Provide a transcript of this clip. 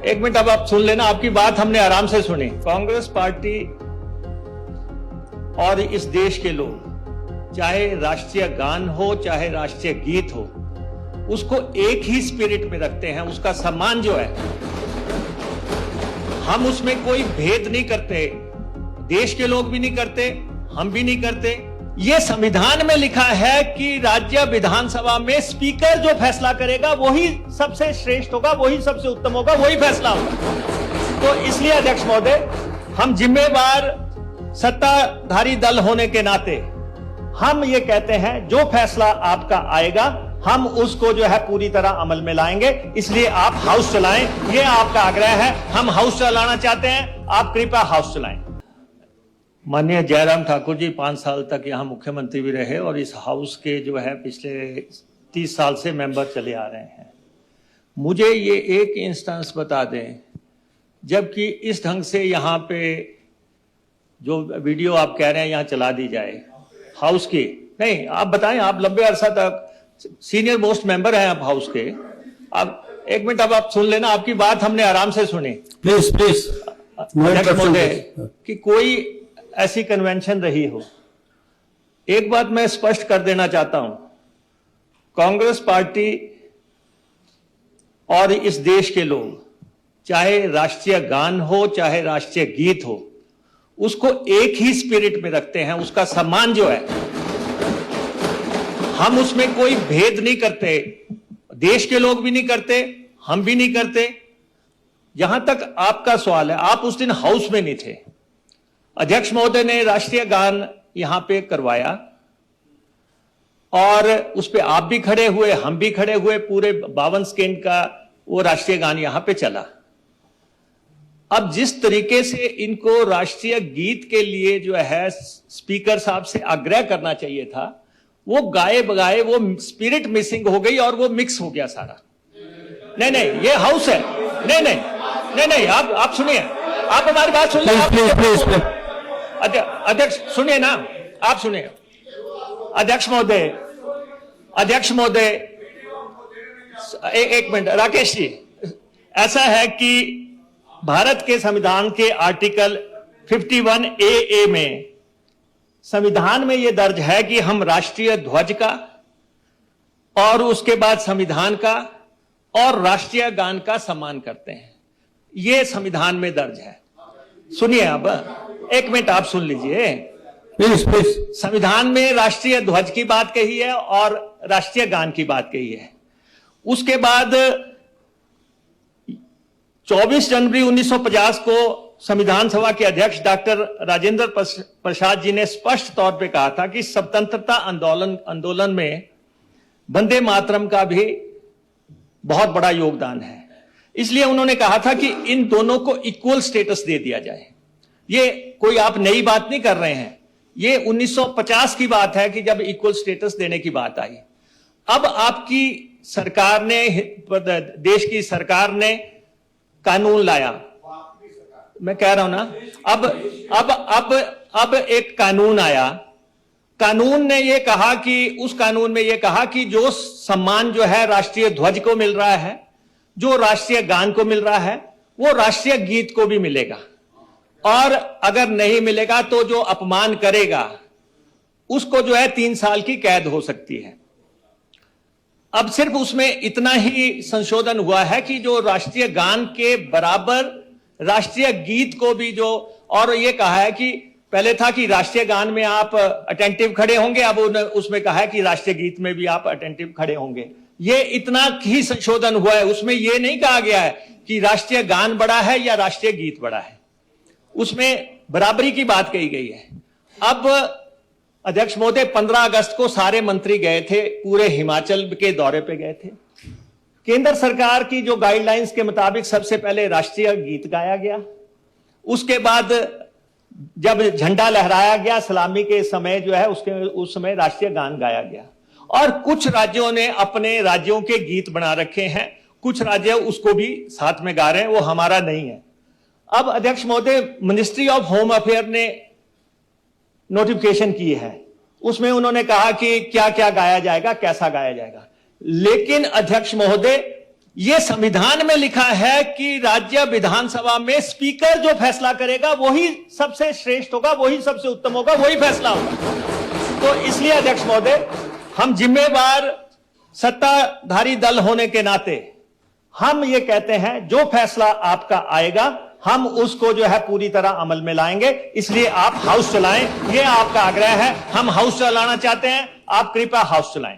एक मिनट अब आप सुन लेना, आपकी बात हमने आराम से सुनी। कांग्रेस पार्टी और इस देश के लोग, चाहे राष्ट्रीय गान हो चाहे राष्ट्रीय गीत हो, उसको एक ही स्पिरिट में रखते हैं। उसका सम्मान जो है, हम उसमें कोई भेद नहीं करते, देश के लोग भी नहीं करते, हम भी नहीं करते। यह संविधान में लिखा है कि राज्य विधानसभा में स्पीकर जो फैसला करेगा वही सबसे श्रेष्ठ होगा, वही सबसे उत्तम होगा, वही फैसला होगा। तो इसलिए अध्यक्ष महोदय, हम जिम्मेवार सत्ताधारी दल होने के नाते हम ये कहते हैं जो फैसला आपका आएगा हम उसको जो है पूरी तरह अमल में लाएंगे। इसलिए आप हाउस चलाएं, ये आपका आग्रह है। हम हाउस चलाना चाहते हैं, आप कृपया हाउस चलाएं। माननीय जयराम ठाकुर जी 5 साल तक यहाँ मुख्यमंत्री भी रहे और इस हाउस के जो है पिछले 30 साल से मेंबर चले आ रहे हैं। मुझे ये एक इंस्टेंस बता दें जबकि इस ढंग से यहाँ पे जो वीडियो आप कह रहे हैं यहाँ चला दी जाए हाउस की, नहीं आप बताएं, आप लंबे अरसा तक सीनियर मोस्ट मेंबर हैं आप हाउस के। आप एक मिनट अब आप सुन लेना, आपकी बात हमने आराम से सुनी। प्लीज प्लीज अध्यक्ष महोदय कि कोई ऐसी कन्वेंशन रही हो, एक बात मैं स्पष्ट कर देना चाहता हूं, कांग्रेस पार्टी और इस देश के लोग, चाहे राष्ट्रीय गान हो चाहे राष्ट्रीय गीत हो, उसको एक ही स्पिरिट में रखते हैं। उसका सम्मान जो है, हम उसमें कोई भेद नहीं करते, देश के लोग भी नहीं करते, हम भी नहीं करते। जहां तक आपका सवाल है, आप उस दिन हाउस में नहीं थे। अध्यक्ष महोदय ने राष्ट्रीय गान यहां पे करवाया और उस पे आप भी खड़े हुए, हम भी खड़े हुए, पूरे 52 सेकेंड का वो राष्ट्रीय गान यहां पे चला। अब जिस तरीके से इनको राष्ट्रीय गीत के लिए जो है स्पीकर साहब से आग्रह करना चाहिए था, वो गाए बगाए वो स्पिरिट मिसिंग हो गई और वो मिक्स हो गया सारा। नहीं नहीं, ये हाउस है। नहीं नहीं नहीं नहीं, आप सुनिए, आप हमारी बात सुन लीजिए। अध्यक्ष सुनिए ना, आप सुनिए। अध्यक्ष महोदय एक मिनट, राकेश जी, ऐसा है कि भारत के संविधान के आर्टिकल 51AA में, संविधान में यह दर्ज है कि हम राष्ट्रीय ध्वज का और उसके बाद संविधान का और राष्ट्रीय गान का सम्मान करते हैं। यह संविधान में दर्ज है। सुनिए, अब एक मिनट आप सुन लीजिए प्लीज प्लीज। संविधान में राष्ट्रीय ध्वज की बात कही है और राष्ट्रीय गान की बात कही है। उसके बाद 24 जनवरी 1950 को संविधान सभा के अध्यक्ष डॉक्टर राजेंद्र प्रसाद जी ने स्पष्ट तौर पे कहा था कि स्वतंत्रता आंदोलन में वंदे मातरम का भी बहुत बड़ा योगदान है। इसलिए उन्होंने कहा था कि इन दोनों को इक्वल स्टेटस दे दिया जाए। ये कोई आप नई बात नहीं कर रहे हैं, ये 1950 की बात है कि जब इक्वल स्टेटस देने की बात आई। अब आपकी सरकार ने, देश की सरकार ने कानून लाया, मैं कह रहा हूं ना, अब एक कानून आया। कानून ने यह कहा कि, उस कानून में यह कहा कि जो सम्मान जो है राष्ट्रीय ध्वज को मिल रहा है, जो राष्ट्रीय गान को मिल रहा है, वो राष्ट्रीय गीत को भी मिलेगा। और अगर नहीं मिलेगा तो जो अपमान करेगा उसको जो है 3 साल की कैद हो सकती है। अब सिर्फ उसमें इतना ही संशोधन हुआ है कि जो राष्ट्रीय गान के बराबर राष्ट्रीय गीत को भी जो, और ये कहा है कि पहले था कि राष्ट्रीय गान में आप अटेंटिव खड़े होंगे, अब उसमें कहा है कि राष्ट्रीय गीत में भी आप अटेंटिव खड़े होंगे। ये इतना ही संशोधन हुआ है। उसमें यह नहीं कहा गया है कि राष्ट्रीय गान बड़ा है या राष्ट्रीय गीत बड़ा है, उसमें बराबरी की बात कही गई है। अब अध्यक्ष महोदय, 15 अगस्त को सारे मंत्री गए थे, पूरे हिमाचल के दौरे पे गए थे। केंद्र सरकार की जो गाइडलाइंस के मुताबिक सबसे पहले राष्ट्रीय गीत गाया गया, उसके बाद जब झंडा लहराया गया सलामी के समय जो है उस समय राष्ट्रीय गान गाया गया। और कुछ राज्यों ने अपने राज्यों के गीत बना रखे हैं, कुछ राज्य उसको भी साथ में गा रहे हैं, वो हमारा नहीं है। अब अध्यक्ष महोदय, मिनिस्ट्री ऑफ होम अफेयर ने नोटिफिकेशन की है, उसमें उन्होंने कहा कि क्या क्या गाया जाएगा, कैसा गाया जाएगा। लेकिन अध्यक्ष महोदय, ये संविधान में लिखा है कि राज्य विधानसभा में स्पीकर जो फैसला करेगा वही सबसे श्रेष्ठ होगा, वही सबसे उत्तम होगा, वही फैसला होगा। तो इसलिए अध्यक्ष महोदय, हम जिम्मेवार सत्ताधारी दल होने के नाते हम ये कहते हैं जो फैसला आपका आएगा हम उसको जो है पूरी तरह अमल में लाएंगे। इसलिए आप हाउस चलाएं, ये आपका आग्रह है। हम हाउस चलाना चाहते हैं, आप कृपया हाउस चलाएं।